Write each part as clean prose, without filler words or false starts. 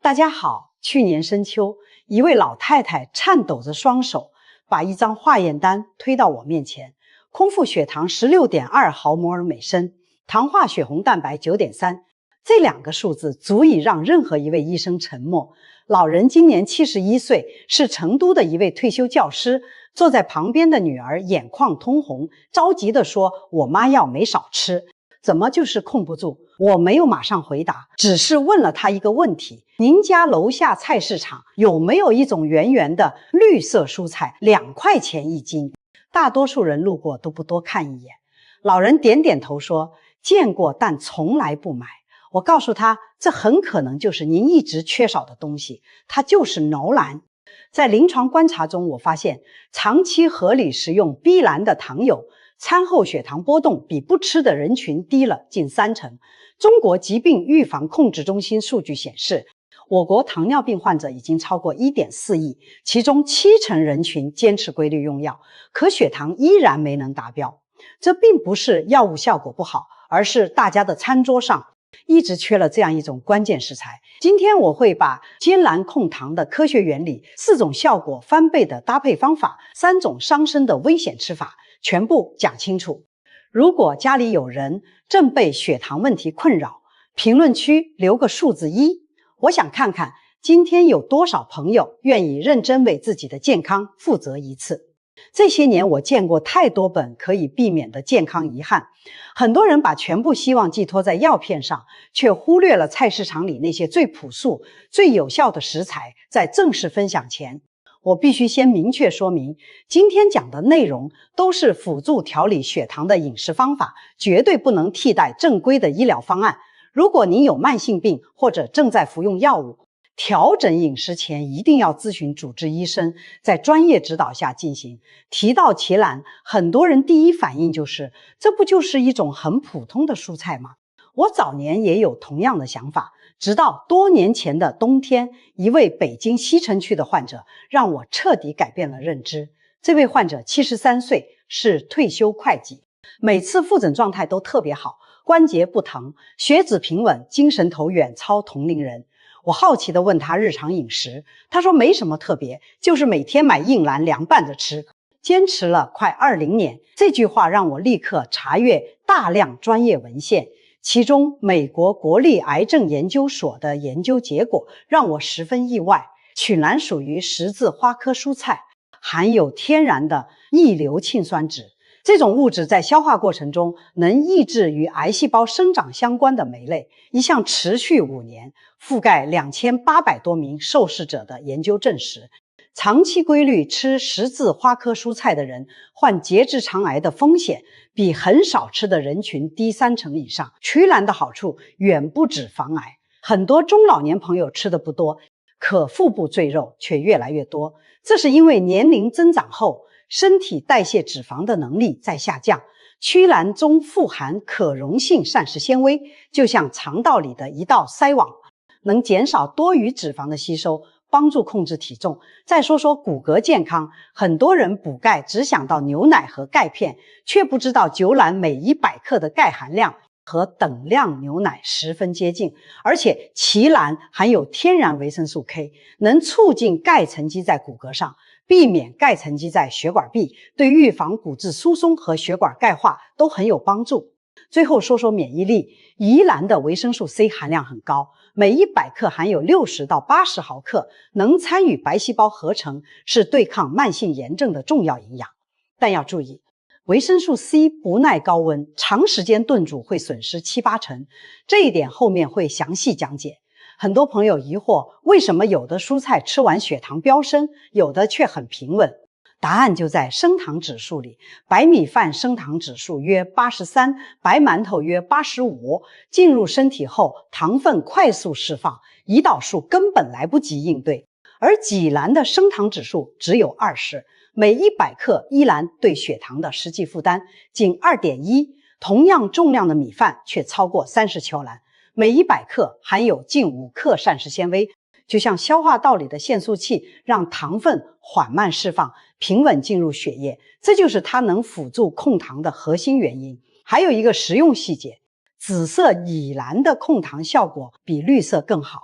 大家好，去年深秋，一位老太太颤抖着双手，把一张化验单推到我面前，空腹血糖 16.2 毫摩尔每升，糖化血红蛋白 9.3， 这两个数字足以让任何一位医生沉默。老人今年71岁，是成都的一位退休教师，坐在旁边的女儿眼眶通红，着急地说：“我妈药没少吃。”怎么就是控不住？我没有马上回答，只是问了他一个问题：您家楼下菜市场有没有一种圆圆的绿色蔬菜，2块钱一斤？大多数人路过都不多看一眼。老人点点头说：见过，但从来不买。我告诉他，这很可能就是您一直缺少的东西，它就是埸兰。在临床观察中，我发现长期合理食用碧兰的糖友餐后血糖波动比不吃的人群低了近30%。中国疾病预防控制中心数据显示，我国糖尿病患者已经超过 1.4 亿，其中70%人群坚持规律用药，可血糖依然没能达标。这并不是药物效果不好，而是大家的餐桌上一直缺了这样一种关键食材。今天我会把坚兰控糖的科学原理、4种效果翻倍的搭配方法、3种伤身的危险吃法全部讲清楚。如果家里有人正被血糖问题困扰，评论区留个数字1，我想看看今天有多少朋友愿意认真为自己的健康负责一次。这些年我见过太多本可以避免的健康遗憾，很多人把全部希望寄托在药片上，却忽略了菜市场里那些最朴素、最有效的食材。在正式分享前，我必须先明确说明，今天讲的内容都是辅助调理血糖的饮食方法，绝对不能替代正规的医疗方案。如果您有慢性病或者正在服用药物，调整饮食前一定要咨询主治医生，在专业指导下进行。提到茄兰，很多人第一反应就是这不就是一种很普通的蔬菜吗？我早年也有同样的想法，直到多年前的冬天，一位北京西城区的患者让我彻底改变了认知。这位患者73岁，是退休会计，每次复诊状态都特别好，关节不疼，血脂平稳，精神头远超同龄人。我好奇地问他日常饮食，他说没什么特别，就是每天买硬兰凉拌着吃，坚持了快20年。这句话让我立刻查阅大量专业文献，其中美国国立癌症研究所的研究结果让我十分意外。曲兰属于十字花科蔬菜，含有天然的异硫氰酸酯，这种物质在消化过程中能抑制与癌细胞生长相关的酶类。一项持续5年、覆盖2800多名受试者的研究证实，长期规律吃十字花科蔬菜的人患结直肠癌的风险比很少吃的人群低30%以上。曲兰的好处远不止防癌，很多中老年朋友吃的不多，可腹部赘肉却越来越多，这是因为年龄增长后身体代谢脂肪的能力在下降。曲兰中富含可溶性膳食纤维，就像肠道里的一道筛网，能减少多余脂肪的吸收，帮助控制体重。再说说骨骼健康，很多人补钙只想到牛奶和钙片，却不知道酒兰每100克的钙含量和等量牛奶十分接近，而且奇兰含有天然维生素 K， 能促进钙沉积在骨骼上，避免钙沉积在血管壁，对预防骨质疏松和血管钙化都很有帮助。最后说说免疫力，宜兰的维生素 C 含量很高，每100克含有60到80毫克，能参与白细胞合成，是对抗慢性炎症的重要营养。但要注意，维生素 C 不耐高温，长时间炖煮会损失7-8%，这一点后面会详细讲解。很多朋友疑惑，为什么有的蔬菜吃完血糖飙升，有的却很平稳？答案就在升糖指数里，白米饭升糖指数约83，白馒头约85，进入身体后糖分快速释放，胰岛素根本来不及应对。而蓟兰的升糖指数只有20，每100克依兰对血糖的实际负担仅 2.1， 同样重量的米饭却超过30乔兰，每100克含有近5克膳食纤维，就像消化道里的限速器，让糖分缓慢释放，平稳进入血液，这就是它能辅助控糖的核心原因。还有一个实用细节，紫色苯兰的控糖效果比绿色更好，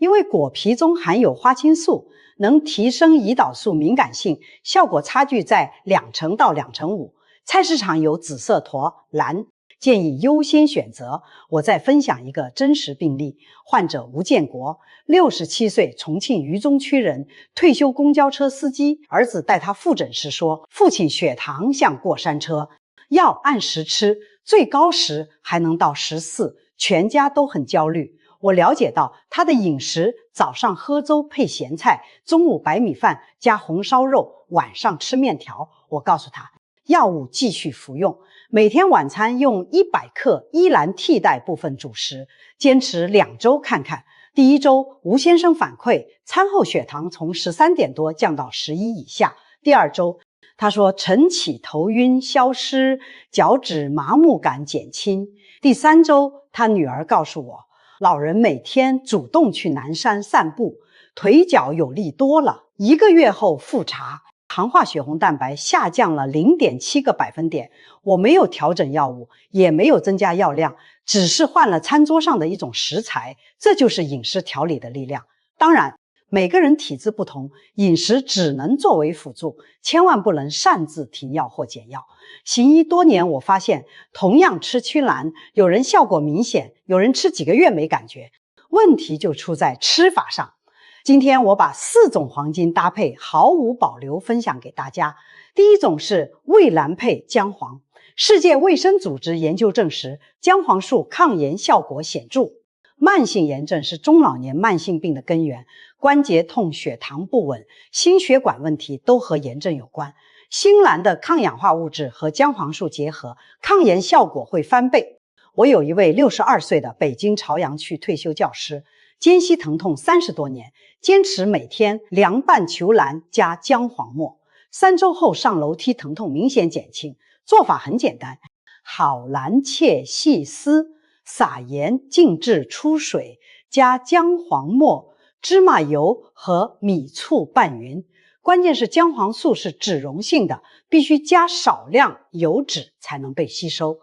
因为果皮中含有花青素，能提升胰岛素敏感性，效果差距在2%到2.5%。菜市场有紫色坨蓝，建议优先选择。我再分享一个真实病例，患者吴建国，67岁，重庆渝中区人，退休公交车司机。儿子带他复诊时说，父亲血糖像过山车，药按时吃，最高时还能到14，全家都很焦虑。我了解到他的饮食，早上喝粥配咸菜，中午白米饭加红烧肉，晚上吃面条。我告诉他，药物继续服用，每天晚餐用100克依兰替代部分主食，坚持2周看看。第1周，吴先生反馈餐后血糖从13点多降到11以下。第2周，他说晨起头晕消失，脚趾麻木感减轻。第3周，他女儿告诉我，老人每天主动去南山散步，腿脚有力多了。1个月后复查，糖化血红蛋白下降了0.7个百分点。我没有调整药物，也没有增加药量，只是换了餐桌上的一种食材。这就是饮食调理的力量。当然，每个人体质不同，饮食只能作为辅助，千万不能擅自停药或减药。行医多年，我发现同样吃曲兰，有人效果明显，有人吃几个月没感觉。问题就出在吃法上。今天我把4种黄金搭配毫无保留分享给大家。第一种是蔚蓝配姜黄。世界卫生组织研究证实，姜黄素抗炎效果显著。慢性炎症是中老年慢性病的根源，关节痛、血糖不稳、心血管问题都和炎症有关。新兰的抗氧化物质和姜黄素结合，抗炎效果会翻倍。我有一位62岁的北京朝阳区退休教师，肩膝疼痛30多年，坚持每天凉拌球兰加姜黄末，3周后上楼梯疼痛明显减轻。做法很简单，好兰切细丝，撒盐静置出水，加姜黄末、芝麻油和米醋拌匀。关键是姜黄素是脂溶性的，必须加少量油脂才能被吸收。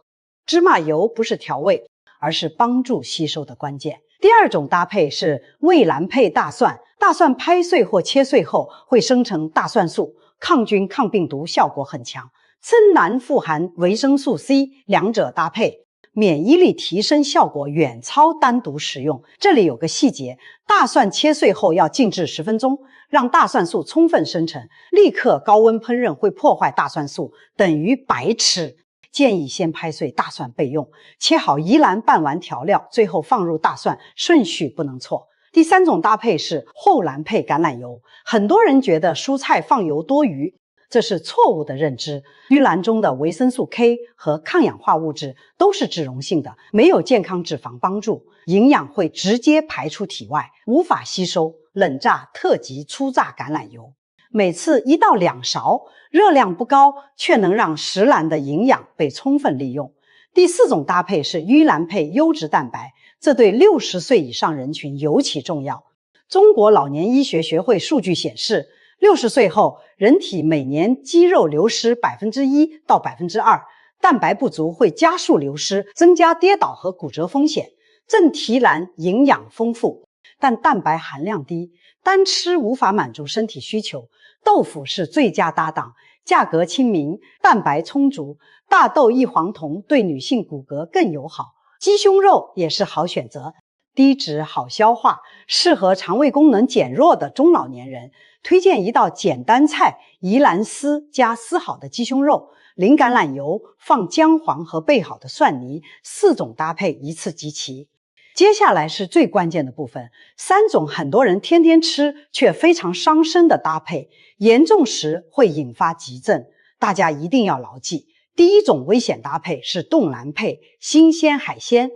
芝麻油不是调味，而是帮助吸收的关键。第2种搭配是蔚蓝配大蒜。大蒜拍碎或切碎后会生成大蒜素，抗菌抗病毒效果很强。深蓝富含维生素 C， 两者搭配，免疫力提升效果远超单独食用。这里有个细节，大蒜切碎后要静置10分钟，让大蒜素充分生成。立刻高温烹饪会破坏大蒜素，等于白吃。建议先拍碎大蒜备用，切好宜兰拌完调料，最后放入大蒜，顺序不能错。第3种搭配是厚兰配橄榄油。很多人觉得蔬菜放油多余，这是错误的认知。鱼兰中的维生素 K 和抗氧化物质都是脂溶性的，没有健康脂肪帮助，营养会直接排出体外，无法吸收。冷榨、特级、初榨橄榄油，每次1到2勺，热量不高，却能让石兰的营养被充分利用。第4种搭配是鱼兰配优质蛋白，这对60岁以上人群尤其重要。中国老年医学学会数据显示，60岁后，人体每年肌肉流失 1% 到 2%， 蛋白不足会加速流失，增加跌倒和骨折风险。正提兰营养丰富，但蛋白含量低，单吃无法满足身体需求。豆腐是最佳搭档，价格亲民，蛋白充足。大豆异黄酮对女性骨骼更友好。鸡胸肉也是好选择，低脂好消化，适合肠胃功能减弱的中老年人。推荐一道简单菜，宜兰丝加撕好的鸡胸肉，淋橄榄油，放姜黄和备好的蒜泥，4种搭配一次集齐。接下来是最关键的部分，3种很多人天天吃却非常伤身的搭配，严重时会引发急症，大家一定要牢记。第1种危险搭配是冻兰配新鲜海鲜。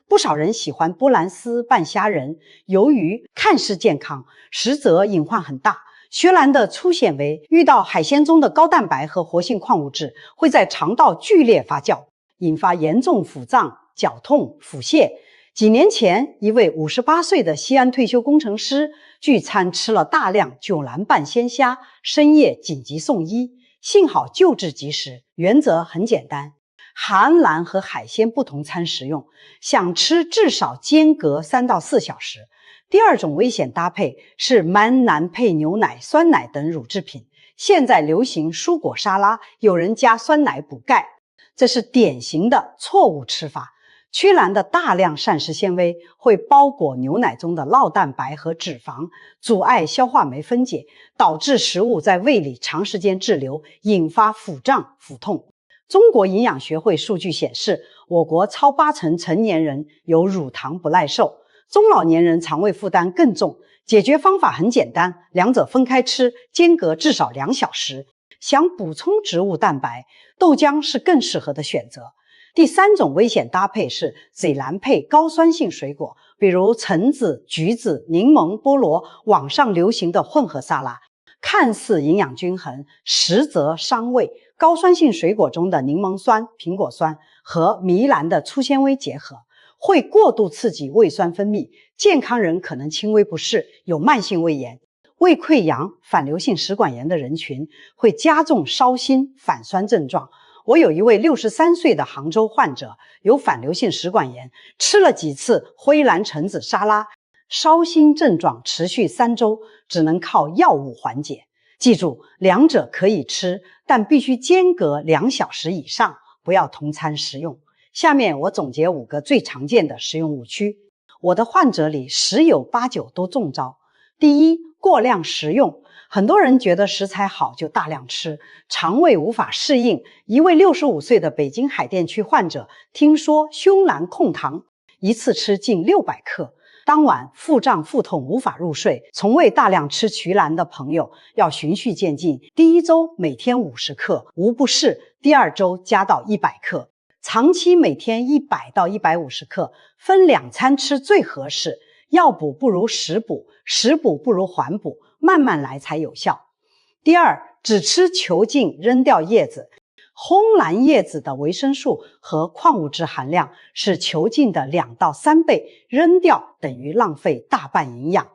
不少人喜欢波兰丝拌虾仁，由于看似健康，实则隐患很大。雪兰的粗纤维遇到海鲜中的高蛋白和活性矿物质，会在肠道剧烈发酵，引发严重腹胀、绞痛、腹泻。几年前，一位58岁的西安退休工程师聚餐吃了大量9兰拌鲜虾，深夜紧急送医，幸好救治及时。原则很简单，含兰和海鲜不同餐食用，想吃至少间隔3到4小时。第二种危险搭配是蛮难配牛奶、酸奶等乳制品。现在流行蔬果沙拉，有人加酸奶补钙，这是典型的错误吃法。驱蓝的大量膳食纤维会包裹牛奶中的酪蛋白和脂肪，阻碍消化酶分解，导致食物在胃里长时间滞留，引发腹胀、腹痛。中国营养学会数据显示，我国超80%成年人有乳糖不耐受，中老年人肠胃负担更重。解决方法很简单，两者分开吃，间隔至少2小时。想补充植物蛋白，豆浆是更适合的选择。第三种危险搭配是赜蓝配高酸性水果，比如橙子、橘子、柠檬、菠萝，网上流行的混合沙拉，看似营养均衡，实则伤胃。高酸性水果中的柠檬酸、苹果酸和鳜蓝的粗纤维结合，会过度刺激胃酸分泌，健康人可能轻微不适，有慢性胃炎。胃溃疡、反流性食管炎的人群会加重烧心、反酸症状。我有一位63岁的杭州患者，有反流性食管炎，吃了几次灰蓝橙子沙拉，烧心症状持续3周，只能靠药物缓解。记住，两者可以吃，但必须间隔2小时以上，不要同餐食用。下面我总结5个最常见的食用误区。我的患者里10有8、9都中招。第一，过量食用。很多人觉得食材好就大量吃，肠胃无法适应。一位65岁的北京海淀区患者听说胸蓝控糖，一次吃近600克，当晚腹胀腹痛无法入睡。从未大量吃曲蓝的朋友要循序渐进，第1周每天50克，无不适，第2周加到100克，长期每天100到150克，分2餐吃最合适。药补不如食补，食补不如缓补，慢慢来才有效。第二，只吃球茎，扔掉叶子。烘蓝叶子的维生素和矿物质含量是球茎的2到3倍，扔掉等于浪费大半营养。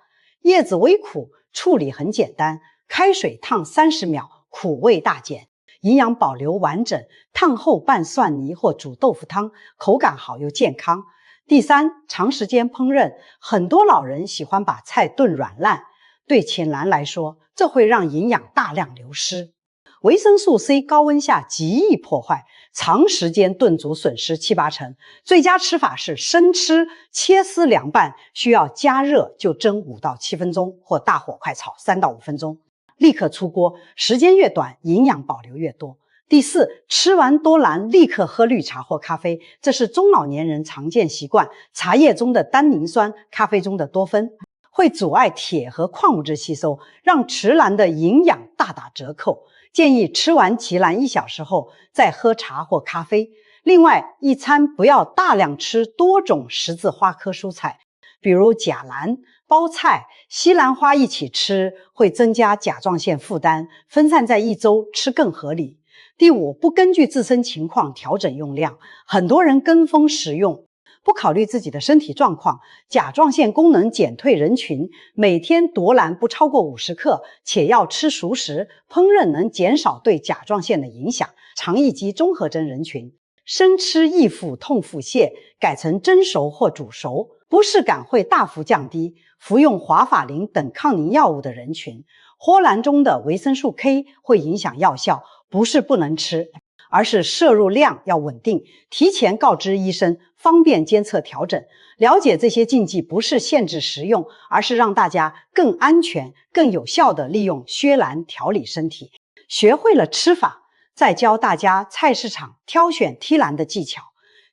叶子微苦，处理很简单，开水烫30秒，苦味大减，营养保留完整。烫后拌蒜泥或煮豆腐汤，口感好又健康。第三，长时间烹饪，很多老人喜欢把菜炖软烂，对浅蓝来说，这会让营养大量流失。维生素 C 高温下极易破坏，长时间炖煮损失7、8成。最佳吃法是生吃，切丝凉拌，需要加热就蒸5到7分钟，或大火快炒3到5分钟，立刻出锅，时间越短，营养保留越多。第四，吃完多蓝立刻喝绿茶或咖啡，这是中老年人常见习惯。茶叶中的单宁酸，咖啡中的多酚会阻碍铁和矿物质吸收，让池蓝的营养大打折扣。建议吃完荠蓝1小时后再喝茶或咖啡。另外，一餐不要大量吃多种十字花科蔬菜，比如甲蓝、包菜、西兰花一起吃会增加甲状腺负担，分散在1周吃更合理。第五，不根据自身情况调整用量。很多人跟风食用，不考虑自己的身体状况。甲状腺功能减退人群每天夺蓝不超过50克，且要吃熟食，烹饪能减少对甲状腺的影响。肠易激综合征人群，生吃易腹痛腹泻，改成蒸熟或煮熟，不适感会大幅降低。服用华法林等抗凝药物的人群，藿蓝中的维生素 K 会影响药效，不是不能吃，而是摄入量要稳定，提前告知医生，方便监测调整。了解这些禁忌不是限制食用，而是让大家更安全、更有效地利用薛蓝调理身体。学会了吃法，再教大家菜市场挑选剔蓝的技巧。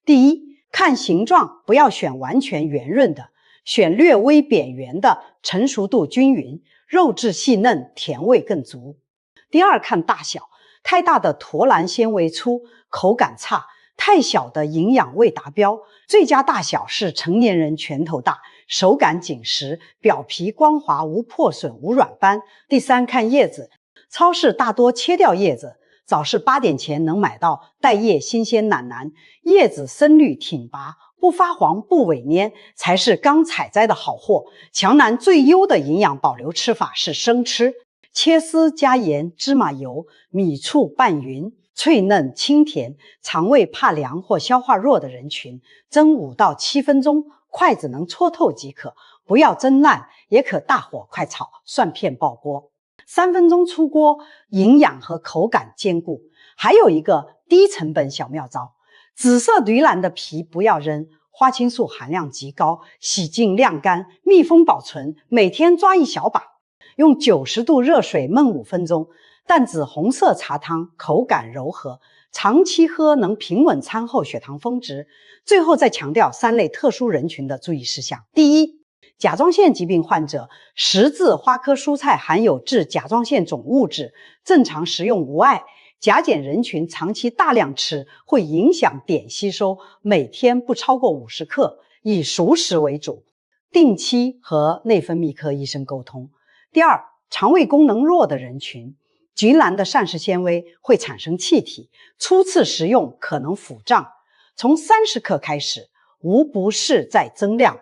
第一，看形状，不要选完全圆润的，选略微扁圆的，成熟度均匀，肉质细嫩，甜味更足。第二，看大小，太大的驼蓝纤维粗，口感差，太小的营养未达标。最佳大小是成年人拳头大，手感紧实，表皮光滑，无破损，无软斑。第三，看叶子，超市大多切掉叶子，早市8点前能买到带叶新鲜奶蓝，叶子深绿挺拔，不发黄不萎蔫，才是刚采摘的好货。强南最优的营养保留吃法是生吃，切丝加盐、芝麻油、米醋拌匀，脆嫩清甜。肠胃怕凉或消化弱的人群，蒸5到7分钟，筷子能戳透即可。不要蒸烂，也可大火快炒，蒜片爆锅，3分钟出锅，营养和口感兼顾。还有一个低成本小妙招，紫色驴腩的皮不要扔，花青素含量极高，洗净晾干，密封保存，每天抓一小把，用90度热水焖5分钟，淡紫红色茶汤，口感柔和，长期喝能平稳餐后血糖峰值。最后再强调3类特殊人群的注意事项。第一，甲状腺疾病患者，十字花科蔬菜含有致甲状腺肿物质，正常食用无碍。甲减人群长期大量吃会影响碘吸收，每天不超过50克，以熟食为主，定期和内分泌科医生沟通。第二，肠胃功能弱的人群，菊兰的膳食纤维会产生气体，初次食用可能腹胀，从30克开始，无不适再增量。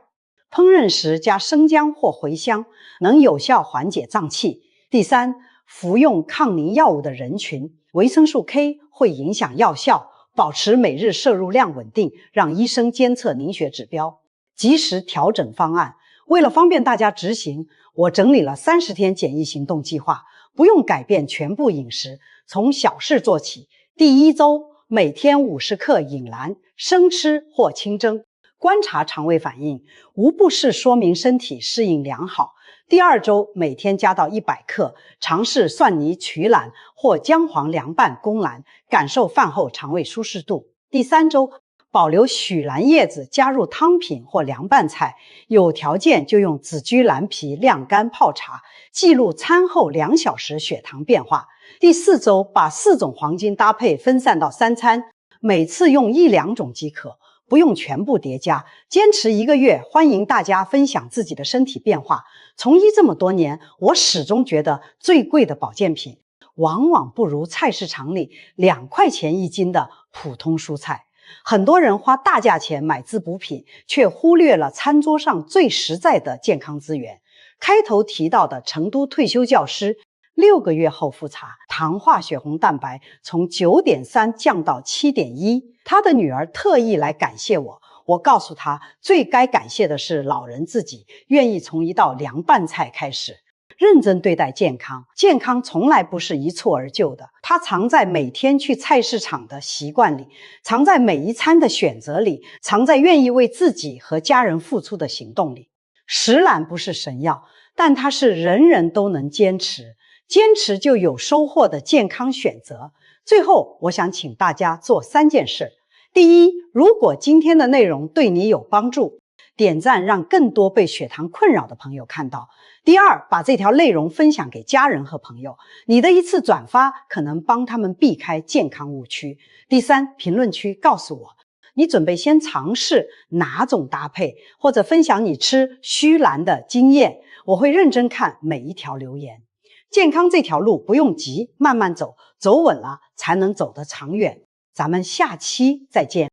烹饪时加生姜或茴香，能有效缓解胀气。第三，服用抗凝药物的人群，维生素 K 会影响药效，保持每日摄入量稳定，让医生监测凝血指标，及时调整方案。为了方便大家执行，我整理了30天检疫行动计划，不用改变全部饮食，从小事做起。第1周，每天50克饮兰，生吃或清蒸，观察肠胃反应，无不适说明身体适应良好。第2周，每天加到100克，尝试蒜泥曲兰或姜黄凉拌宫兰，感受饭后肠胃舒适度。第3周，保留许兰叶子加入汤品或凉拌菜，有条件就用紫菊兰皮晾干泡茶，记录餐后2小时血糖变化。第4周，把4种黄金搭配分散到3餐，每次用1-2种即可，不用全部叠加。坚持1个月，欢迎大家分享自己的身体变化。从医这么多年，我始终觉得最贵的保健品，往往不如菜市场里2块钱1斤的普通蔬菜。很多人花大价钱买滋补品，却忽略了餐桌上最实在的健康资源。开头提到的成都退休教师，6个月后复查，糖化血红蛋白从9.3降到7.1，他的女儿特意来感谢我。我告诉他，最该感谢的是老人自己，愿意从一道凉拌菜开始，认真对待健康。健康从来不是一蹴而就的，它藏在每天去菜市场的习惯里，藏在每一餐的选择里，藏在愿意为自己和家人付出的行动里。食兰不是神药，但它是人人都能坚持，坚持就有收获的健康选择。最后，我想请大家做3件事。第一，如果今天的内容对你有帮助，点赞让更多被血糖困扰的朋友看到。第二，把这条内容分享给家人和朋友，你的一次转发可能帮他们避开健康误区。第三，评论区告诉我，你准备先尝试哪种搭配，或者分享你吃须兰的经验，我会认真看每一条留言。健康这条路不用急，慢慢走，走稳了才能走得长远。咱们下期再见。